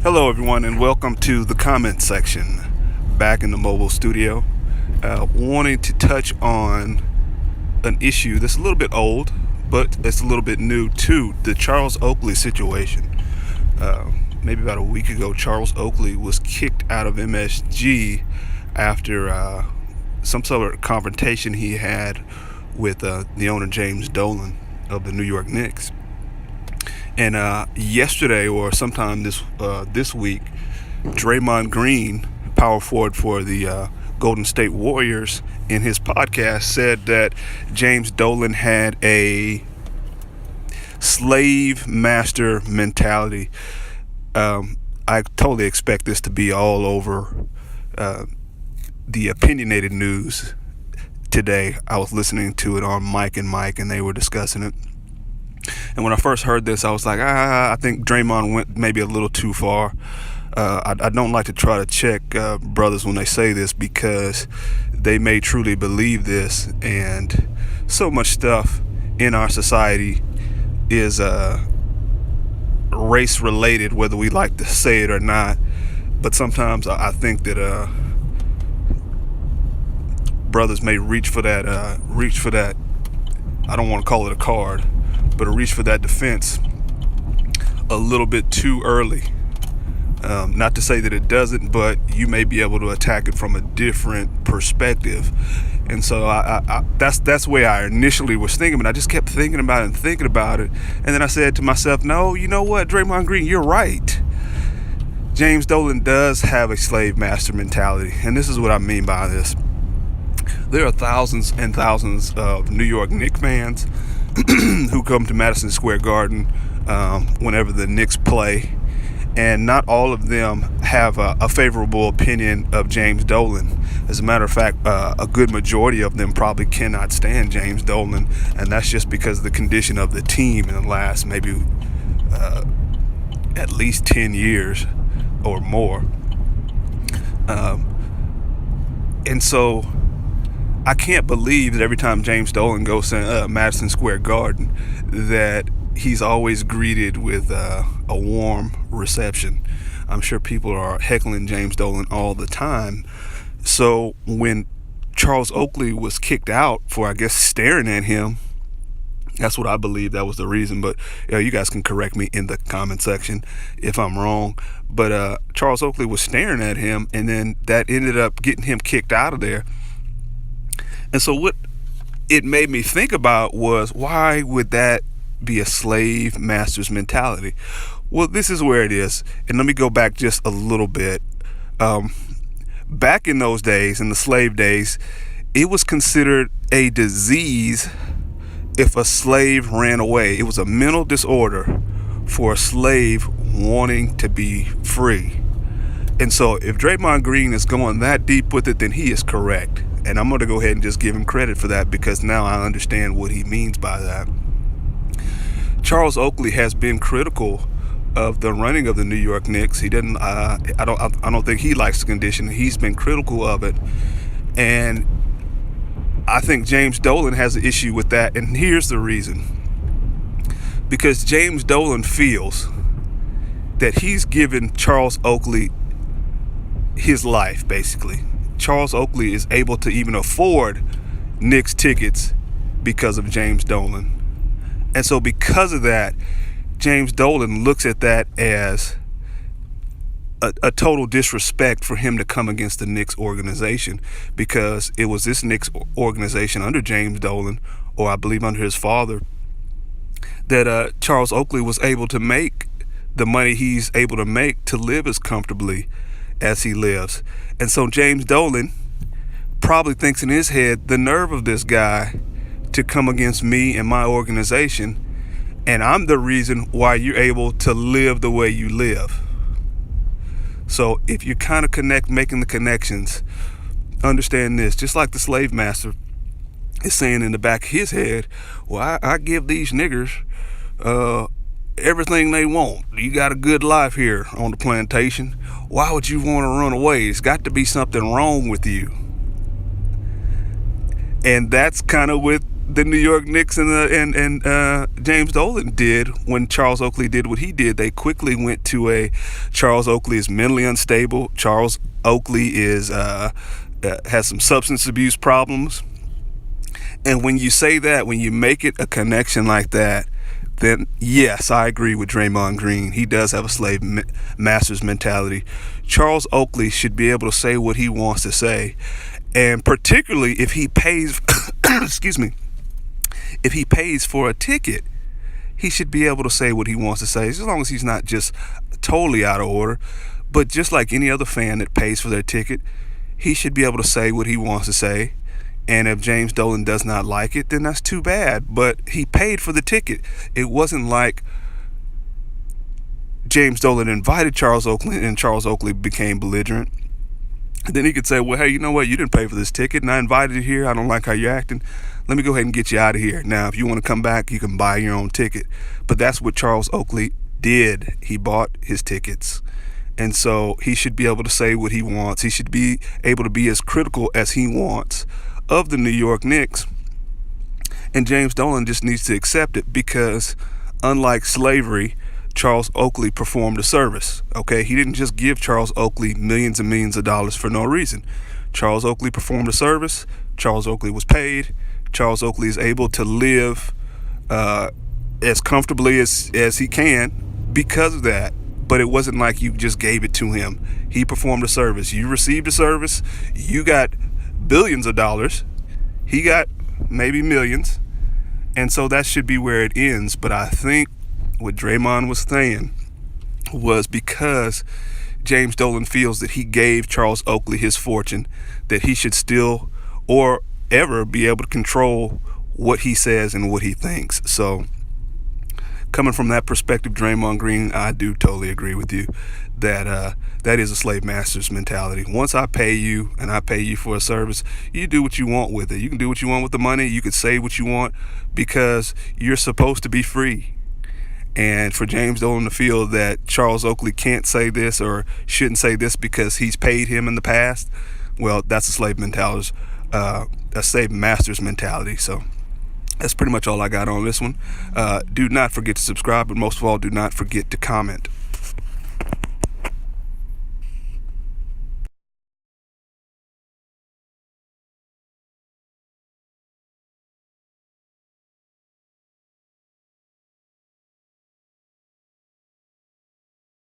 Hello, everyone, and welcome to the comment section. Back in the mobile studio, wanting to touch on an issue that's a little bit old, but it's a little bit new to the Charles Oakley situation. Maybe about a week ago, Charles Oakley was kicked out of MSG after some sort of confrontation he had with the owner James Dolan of the New York Knicks. And yesterday, or sometime this week, Draymond Green, power forward for the Golden State Warriors, in his podcast said that James Dolan had a slave master mentality. I totally expect this to be all over the opinionated news today. I was listening to it on Mike and Mike, and they were discussing it. And when I first heard this, I was like, I think Draymond went maybe a little too far. I don't like to try to check brothers when they say this, because they may truly believe this. And so much stuff in our society is race related, whether we like to say it or not. But sometimes I think that brothers may reach for that. I don't want to call it a card, but reach for that defense a little bit too early. Not to say that it doesn't, but you may be able to attack it from a different perspective. And so that's the way I initially was thinking, but I just kept thinking about it. And then I said to myself, no, you know what, Draymond Green, you're right. James Dolan does have a slave master mentality. And this is what I mean by this. There are thousands and thousands of New York Knicks fans who come to Madison Square Garden whenever the Knicks play, and not all of them have a favorable opinion of James Dolan. As a matter of fact, a good majority of them probably cannot stand James Dolan, and that's just because of the condition of the team in the last maybe at least 10 years or more. And so I can't believe that every time James Dolan goes to Madison Square Garden, that he's always greeted with a warm reception. I'm sure people are heckling James Dolan all the time. So when Charles Oakley was kicked out for, I guess, staring at him, that's what I believe that was the reason. But you guys can correct me in the comment section if I'm wrong. But Charles Oakley was staring at him, and then that ended up getting him kicked out of there. And so what it made me think about was, why would that be a slave master's mentality? Well, this is where it is. And let me go back just a little bit. Back in those days, in the slave days, it was considered a disease if a slave ran away. It was a mental disorder for a slave wanting to be free. And so if Draymond Green is going that deep with it, then he is correct. And I'm going to go ahead and just give him credit for that, because now I understand what he means by that. Charles Oakley has been critical of the running of the New York Knicks. He didn't. I don't think he likes the condition. He's been critical of it, and I think James Dolan has an issue with that. And here's the reason: because James Dolan feels that he's given Charles Oakley his life, basically. Charles Oakley is able to even afford Knicks tickets because of James Dolan. And so because of that, James Dolan looks at that as a total disrespect for him to come against the Knicks organization, because it was this Knicks organization under James Dolan, or I believe under his father, that Charles Oakley was able to make the money he's able to make to live as comfortably as he lives. And so James Dolan probably thinks in his head, the nerve of this guy to come against me and my organization, and I'm the reason why you're able to live the way you live. So if you kind of making the connections, understand this: just like the slave master is saying in the back of his head, well, I give these niggers everything they want. You got a good life here on the plantation. Why would you want to run away? It's got to be something wrong with you. And that's kind of with the New York Knicks and James Dolan did when Charles Oakley did what he did. They quickly went to a Charles Oakley is mentally unstable. Charles Oakley is has some substance abuse problems. And when you say that, when you make it a connection like that, then yes, I agree with Draymond Green. He does have a slave master's mentality. Charles Oakley should be able to say what he wants to say, and particularly if he pays, excuse me, if he pays for a ticket, he should be able to say what he wants to say, as long as he's not just totally out of order. But just like any other fan that pays for their ticket, he should be able to say what he wants to say. And if James Dolan does not like it, then that's too bad. But he paid for the ticket. It wasn't like James Dolan invited Charles Oakley and Charles Oakley became belligerent. And then he could say, well, hey, you know what? You didn't pay for this ticket and I invited you here. I don't like how you're acting. Let me go ahead and get you out of here. Now, if you want to come back, you can buy your own ticket. But that's what Charles Oakley did. He bought his tickets. And so he should be able to say what he wants. He should be able to be as critical as he wants of the New York Knicks. And James Dolan just needs to accept it, because unlike slavery, Charles Oakley performed a service. Okay, he didn't just give Charles Oakley millions and millions of dollars for no reason. Charles Oakley performed a service. Charles Oakley was paid. Charles Oakley is able to live as comfortably as he can because of that. But it wasn't like you just gave it to him. He performed a service. You received a service. You got billions of dollars. He got maybe millions. And so that should be where it ends. But I think what Draymond was saying was, because James Dolan feels that he gave Charles Oakley his fortune, that he should still or ever be able to control what he says and what he thinks. So coming from that perspective, Draymond Green, I do totally agree with you that that is a slave master's mentality. Once I pay you and I pay you for a service, you do what you want with it. You can do what you want with the money. You can say what you want, because you're supposed to be free. And for James Dolan to feel that Charles Oakley can't say this or shouldn't say this because he's paid him in the past, well, that's a slave mentality, a slave master's mentality. So that's pretty much all I got on this one. Do not forget to subscribe, but most of all, do not forget to comment.